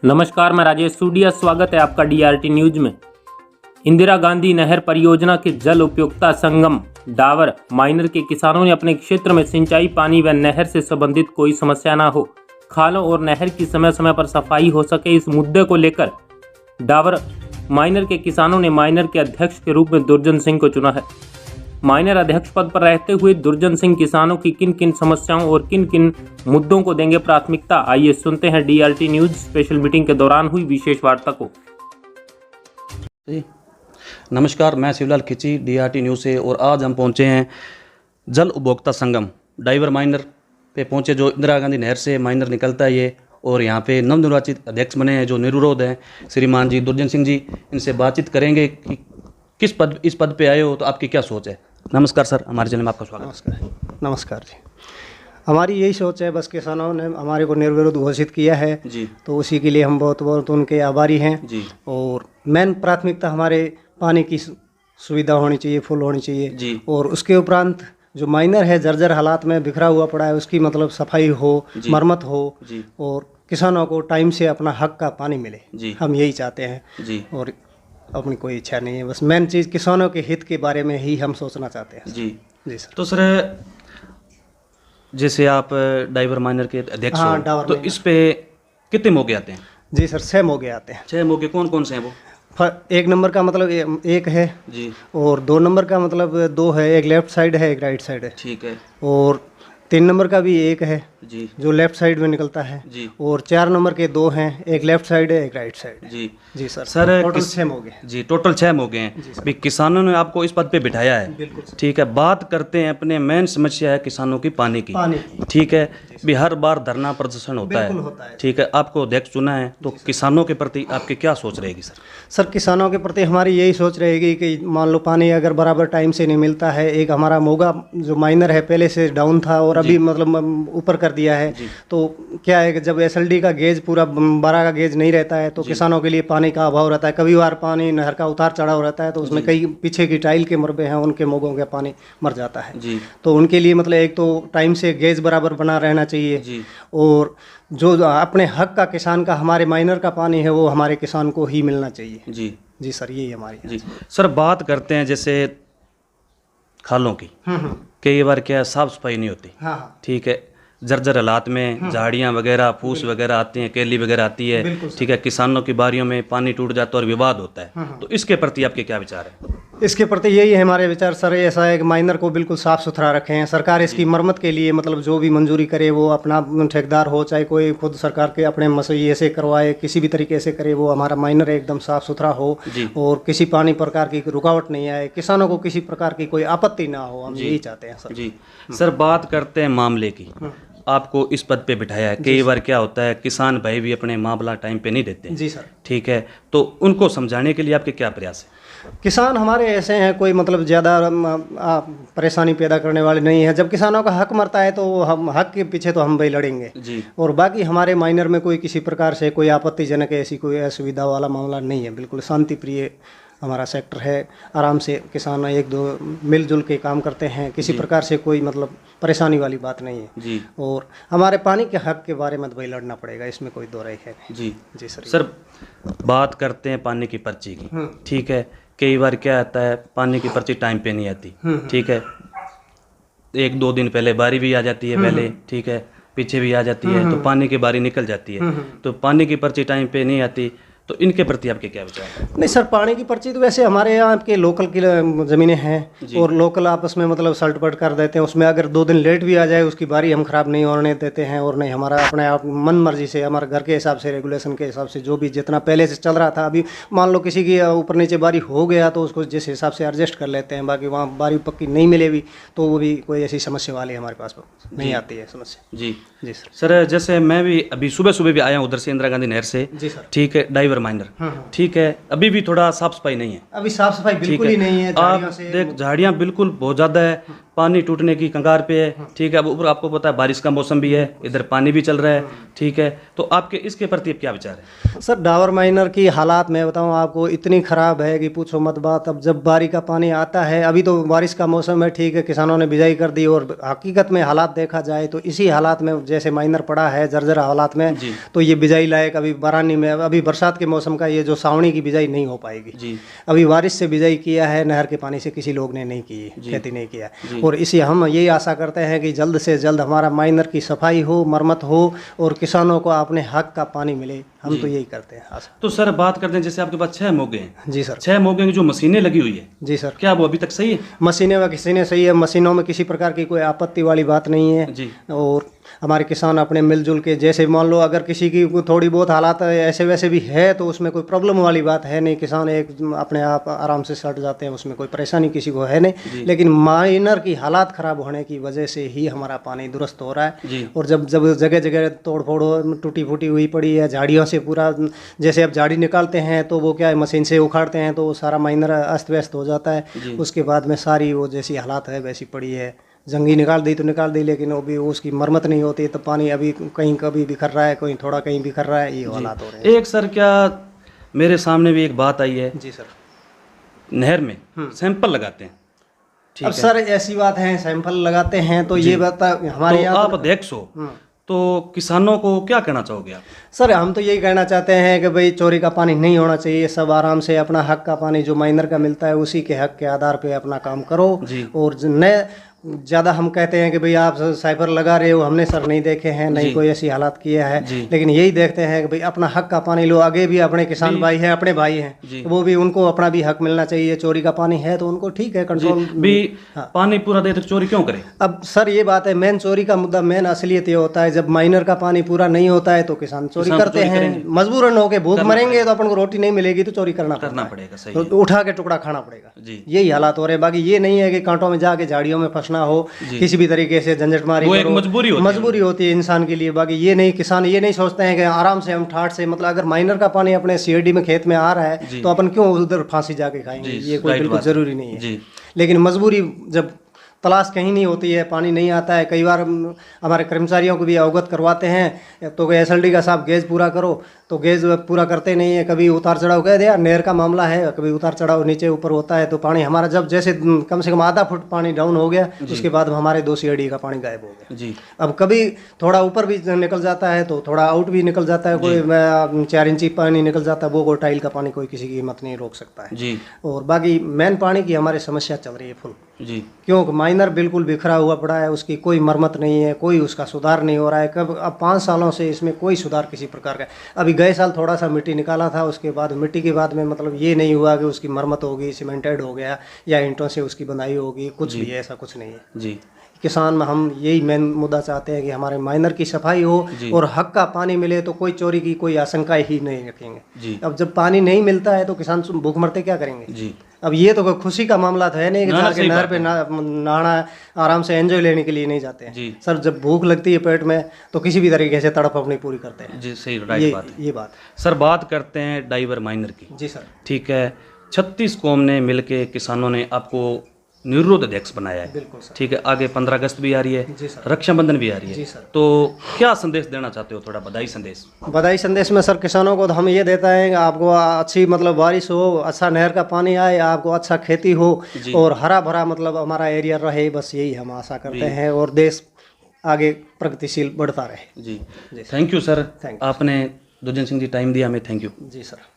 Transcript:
नमस्कार, मैं राजेश सूडिया। स्वागत है आपका डीआरटी न्यूज में। इंदिरा गांधी नहर परियोजना के जल उपयोक्ता संगम डावर माइनर के किसानों ने अपने क्षेत्र में सिंचाई पानी व नहर से संबंधित कोई समस्या न हो, खालों और नहर की समय समय पर सफाई हो सके, इस मुद्दे को लेकर डावर माइनर के किसानों ने माइनर के अध्यक्ष के रूप में दुर्जन सिंह को चुना है। माइनर अध्यक्ष पद पर रहते हुए दुर्जन सिंह किसानों की किन किन समस्याओं और किन किन मुद्दों को देंगे प्राथमिकता, आइए सुनते हैं डीआरटी न्यूज स्पेशल मीटिंग के दौरान हुई विशेष वार्ता को। नमस्कार, मैं शिवलाल खिची डीआरटी न्यूज़ से, और आज हम पहुंचे हैं जल उपभोक्ता संगम डाइवर माइनर पे पहुंचे, जो इंदिरा गांधी नहर से माइनर निकलता है ये। और यहाँ पे नवनिर्वाचित अध्यक्ष बने हैं जो निर्विरोध हैं, श्रीमान जी दुर्जन सिंह जी। इनसे बातचीत करेंगे कि इस पद पे आए हो तो आपकी क्या सोच है। नमस्कार सर, हमारे चैनल में आपका स्वागत। नमस्कार जी। हमारी यही सोच है, बस किसानों ने हमारे को निर्विरोध घोषित किया है जी, तो उसी के लिए हम बहुत बहुत उनके आभारी हैं जी। और मेन प्राथमिकता हमारे पानी की सुविधा होनी चाहिए, फुल होनी चाहिए जी। और उसके उपरांत जो माइनर है जर्जर हालात में बिखरा हुआ पड़ा है, उसकी मतलब सफाई हो, मरम्मत हो जी। और किसानों को टाइम से अपना हक का पानी मिले जी। हम यही चाहते हैं जी। और अपनी कोई इच्छा नहीं है। बस मेन चीज़ किसानों के हित के बारे में ही हम सोचना चाहते हैं। जी जी सर। तो सर, जैसे आप डाइवर माइनर के अध्यक्ष हाँ, हो, डाइवर तो माइनर। इस पे कितने मौके आते हैं? जी सर, 6 मौके आते हैं। 6 मौके कौन कौन से हैं वो? 1 नंबर का मतलब एक है जी। और 2 नंबर का मतलब 2 है, एक लेफ्ट साइड है एक राइट साइड है। ठीक है और 3 नंबर का भी एक है जी। जो लेफ्ट साइड में निकलता है जी। और 4 नंबर के 2 हैं, एक लेफ्ट साइड है एक राइट साइड है। जी। जी सर। सर टोटल 6 मौके हैं। जी, टोटल 6 मौके हैं। भी किसानों ने आपको इस पद पे बिठाया है। बिल्कुल। ठीक है, बात करते हैं अपने मेन समस्या है किसानों की पानी की। ठीक है, भी हर बार धरना प्रदर्शन होता बिल्कुल होता है। है। ठीक है, आपको अध्यक्ष चुना है तो किसानों के प्रति आपकी क्या सोच रहेगी सर? सर, किसानों के प्रति हमारी यही सोच रहेगी कि मान लो पानी अगर बराबर टाइम से नहीं मिलता है, एक हमारा मोगा जो माइनर है पहले से डाउन था और अभी मतलब ऊपर कर दिया है, तो क्या है कि जब एसएलडी का गेज पूरा 12 का गेज नहीं रहता है तो किसानों के लिए पानी का अभाव रहता है। कभी बार पानी नहर का उतार चढ़ाव रहता है तो उसमें कई पीछे की टाइल के मरबे हैं, उनके मोगों का पानी मर जाता है। जी। तो उनके लिए मतलब एक तो टाइम से गेज बराबर बना रहना चाहिए जी। और जो अपने हक का किसान का हमारे माइनर का पानी है वो हमारे किसान को ही मिलना चाहिए। जी। जी सर, यही हमारी। जी सर, बात करते हैं जैसे खालों की। कई बार क्या साफ सफाई नहीं होती। हाँ। ठीक है, जर्जर हालात में झाड़ियाँ वगैरह, फूस वगैरह आती हैं, केली वगैरह आती है। ठीक है, किसानों की बारियों में पानी टूट जाता है और विवाद होता है। तो इसके प्रति आपके क्या विचार है? इसके प्रति यही है हमारे विचार सर, ऐसा है कि माइनर को बिल्कुल साफ सुथरा रखें। सरकार इसकी मरम्मत के लिए मतलब जो भी मंजूरी करे, वो अपना ठेकेदार हो चाहे कोई खुद सरकार के अपने मसइये से करवाए, किसी भी तरीके से करे, वो हमारा माइनर एकदम साफ सुथरा हो और किसी पानी प्रकार की रुकावट नहीं आए, किसानों को किसी प्रकार की कोई आपत्ति ना हो, हम यही चाहते हैं सर। जी सर, बात करते हैं मामले की। आपको इस पद पे बिठाया है, कई बार क्या होता है किसान भाई भी अपने मामला टाइम पे नहीं देते हैं। जी सर। ठीक है, तो उनको समझाने के लिए आपके क्या प्रयास है? किसान हमारे ऐसे हैं, कोई मतलब ज़्यादा परेशानी पैदा करने वाले नहीं है। जब किसानों का हक मरता है तो हम हक के पीछे तो हम भाई लड़ेंगे जी। और और बाकी हमारे माइनर में कोई किसी प्रकार से कोई आपत्तिजनक ऐसी कोई असुविधा वाला मामला नहीं है। बिल्कुल शांति प्रिय हमारा सेक्टर है, आराम से किसान एक दो मिलजुल के काम करते हैं, किसी प्रकार से कोई मतलब परेशानी वाली बात नहीं है। जी। और हमारे पानी के हक के बारे में तो भाई लड़ना पड़ेगा, इसमें कोई दो राय है नहीं। जी। जी सर। सर, बात करते हैं पानी की पर्ची की। ठीक है, कई बार क्या आता है पानी की पर्ची टाइम पे नहीं आती। ठीक है, 1-2 दिन पहले बारी भी आ जाती है पहले। ठीक है, पीछे भी आ जाती है तो पानी की बारी निकल जाती है। तो पानी की पर्ची टाइम पे नहीं आती, तो इनके प्रति आपके क्या विचार है? नहीं सर, पानी की पर्ची तो वैसे हमारे यहाँ के लोकल की ज़मीनें हैं और लोकल आपस में मतलब सल्ट-पट कर देते हैं। उसमें अगर 2 दिन लेट भी आ जाए उसकी बारी हम खराब नहीं होने देते हैं और नहीं हमारा अपने आप मन मर्जी से, हमारे घर के हिसाब से, रेगुलेशन के हिसाब से जो भी जितना पहले से चल रहा था, अभी मान लो किसी की ऊपर नीचे बारी हो गया तो उसको जिस हिसाब से एडजस्ट कर लेते हैं। बाकी वहाँ बारी पक्की नहीं मिले भी तो वो भी कोई ऐसी समस्या वाली हमारे पास नहीं आती है समस्या। जी। जी सर। सर, जैसे मैं भी अभी सुबह भी आया हूँ उधर से, इंदिरा गांधी नहर से। जी सर। ठीक है, डाइवर माइनर। ठीक है, अभी भी थोड़ा साफ सफाई नहीं है। अभी साफ सफाई बिल्कुल ही नहीं है। आप देख, झाड़ियाँ बिल्कुल बहुत ज़्यादा है। पानी टूटने की कगार पे है, ठीक है। अब ऊपर आपको पता है बारिश का मौसम भी है, इधर पानी भी चल रहा है, ठीक है। तो आपके इसके प्रति अब क्या विचार है? सर डाबर माइनर की हालात मैं बताऊं आपको इतनी ख़राब है कि पूछो मत बात। अब जब बारिश का पानी आता है, अभी तो बारिश का मौसम है, ठीक है, किसानों ने बिजाई कर दी, और हकीकत में हालात देखा जाए तो इसी हालात में जैसे माइनर पड़ा है जर्जर हालात में, तो ये बिजाई लायक अभी बारानी में, अभी बरसात के मौसम का ये जो सावणी की बिजाई नहीं हो पाएगी जी। अभी बारिश से बिजाई किया है, नहर के पानी से किसी लोग ने नहीं की, खेती नहीं किया। और इसी हम यही आशा करते हैं कि जल्द से जल्द हमारा माइनर की सफाई हो, मरम्मत हो और किसानों को अपने हक का पानी मिले। हम तो यही करते हैं आशा। तो सर बात करते हैं, जैसे आपके पास 6 मोगे हैं। जी सर। 6 मोगे की जो मशीनें लगी हुई है, जी सर। क्या वो अभी तक सही है? मशीनें व किसी ने सही है, मशीनों में किसी प्रकार की कोई आपत्ति वाली बात नहीं है जी। और हमारे किसान अपने मिलजुल के, जैसे मान लो अगर किसी की थोड़ी बहुत हालात ऐसे वैसे भी है तो उसमें कोई प्रॉब्लम वाली बात है नहीं, किसान एक अपने आप आराम से सट जाते हैं, उसमें कोई परेशानी किसी को है नहीं। लेकिन माइनर की हालात ख़राब होने की वजह से ही हमारा पानी दुरुस्त हो रहा है। और जब जब जगह जगह तोड़ फोड़ टूटी फूटी हुई पड़ी है, झाड़ियों से पूरा, जैसे अब झाड़ी निकालते हैं तो वो क्या है, मशीन से उखाड़ते हैं तो वो सारा माइनर अस्त व्यस्त हो जाता है। उसके बाद में सारी वो जैसी हालात है वैसी पड़ी है, जंगी निकाल दी तो निकाल दी, लेकिन वो भी उसकी मरम्मत नहीं होती, तो पानी अभी कहीं कभी बिखर रहा है, कहीं थोड़ा कहीं बिखर रहा है, ये हालात हो रहे हैं। एक सर क्या मेरे सामने भी एक बात आई है, जी सर, नहर में सैंपल लगाते हैं, ठीक अब है। सर ऐसी बात है, सैंपल लगाते हैं तो ये बता हमारे तो यहाँ आप अध्यक्ष हो, तो किसानों को क्या कहना चाहोगे आप? सर हम तो यही कहना चाहते हैं कि भाई चोरी का पानी नहीं होना चाहिए, सब आराम से अपना हक का पानी जो माइनर का मिलता है उसी के हक के आधार पे अपना काम करो। और न ज़्यादा हम कहते हैं कि भाई आप साइबर लगा रहे हो, हमने सर नहीं देखे हैं, नहीं कोई ऐसी हालात किया है, लेकिन यही देखते हैं कि भाई अपना हक का पानी लो। आगे भी अपने किसान भाई हैं, अपने भाई हैं, वो भी उनको अपना भी हक मिलना चाहिए। चोरी का पानी है तो उनको ठीक है कंट्रोल भी, पानी पूरा देर तक चोरी क्यों करें? अब सर ये बात है, मेन चोरी का मुद्दा, मेन असलियत ये होता है जब माइनर का पानी पूरा नहीं होता है तो किसान चोरी करते हैं, मजबूरन होके भूख मरेंगे तो अपन को रोटी नहीं मिलेगी तो चोरी करना पड़ेगा, सही तो उठा के टुकड़ा खाना पड़ेगा। यही हालात हो रहे हैं। बाकी ये नहीं है कि कांटों में जाके झाड़ियों में फंसना हो, किसी भी तरीके से झंझटमारी वो एक मजबूरी होती है इंसान के लिए। बाकी ये नहीं, किसान ये नहीं सोचते हैं कि आराम से हम ठाठ से, मतलब अगर माइनर का पानी अपने सीएडी में खेत में आ रहा है तो अपन क्यों उधर फांसी जाके खाएंगे, ये कोई बिल्कुल जरूरी नहीं है। लेकिन मजबूरी जब तलाश कहीं नहीं होती है, पानी नहीं आता है, कई बार हमारे कर्मचारियों को भी अवगत करवाते हैं तो SLD का साहब गेज पूरा करो, तो गेज पूरा करते नहीं है। कभी उतार चढ़ाव कह दिया, नहर का मामला है, कभी उतार चढ़ाव नीचे ऊपर होता है तो पानी हमारा जब जैसे कम से कम आधा फुट पानी डाउन हो गया उसके बाद हमारे 2 CID का पानी गायब हो गया। अब कभी थोड़ा ऊपर भी निकल जाता है तो थोड़ा आउट भी निकल जाता है, कोई 4 इंची पानी निकल जाता है, वो टाइल का पानी कोई किसी की हिम्मत नहीं रोक सकता है। और बाकी मेन पानी की हमारी समस्या चल रही है फुल, क्योंकि माइनर बिल्कुल बिखरा हुआ पड़ा है, उसकी कोई मरम्मत नहीं है, कोई उसका सुधार नहीं हो रहा है। कब अब 5 सालों से इसमें कोई सुधार किसी प्रकार का। अभी गए साल थोड़ा सा मिट्टी निकाला था, उसके बाद मिट्टी के बाद में मतलब ये नहीं हुआ कि उसकी मरम्मत होगी, सीमेंटेड हो गया या ईंटों से उसकी बनाई होगी, कुछ भी ऐसा कुछ नहीं है। किसान में हम यही मेन मुद्दा चाहते हैं कि हमारे माइनर की सफाई हो और हक का पानी मिले तो कोई चोरी की कोई आशंका ही नहीं रखेंगे। अब जब पानी नहीं मिलता है तो किसान भूख मरते क्या करेंगे? अब ये तो कोई खुशी का मामला तो है नहीं कि जाके नहर पे नहाना आराम से एंजॉय लेने के लिए नहीं जाते हैं। सर जब भूख लगती है पेट में तो किसी भी तरीके से तड़प अपनी पूरी करते हैं। जी सही, राइट बात है। ये बात सर बात करते हैं डाइवर माइनर की। जी सर, ठीक है। 36 कौम ने मिलके किसानों ने आपको निवृत्त अध्यक्ष बनाया है। बिल्कुल सर। ठीक है, आगे 15 अगस्त भी आ रही है, जी सर, रक्षाबंधन भी आ रही है। जी सर। तो क्या संदेश देना चाहते हो? थोड़ा बधाई संदेश। बधाई संदेश में सर किसानों को तो हम ये देता है कि आपको अच्छी मतलब बारिश हो, अच्छा नहर का पानी आए, आपको अच्छा खेती हो और हरा भरा मतलब हमारा एरिया रहे, बस यही हम आशा करते हैं और देश आगे प्रगतिशील बढ़ता रहे। जी थैंक यू सर, आपने दुर्जन सिंह जी टाइम दिया हमें, थैंक यू। Ji sir.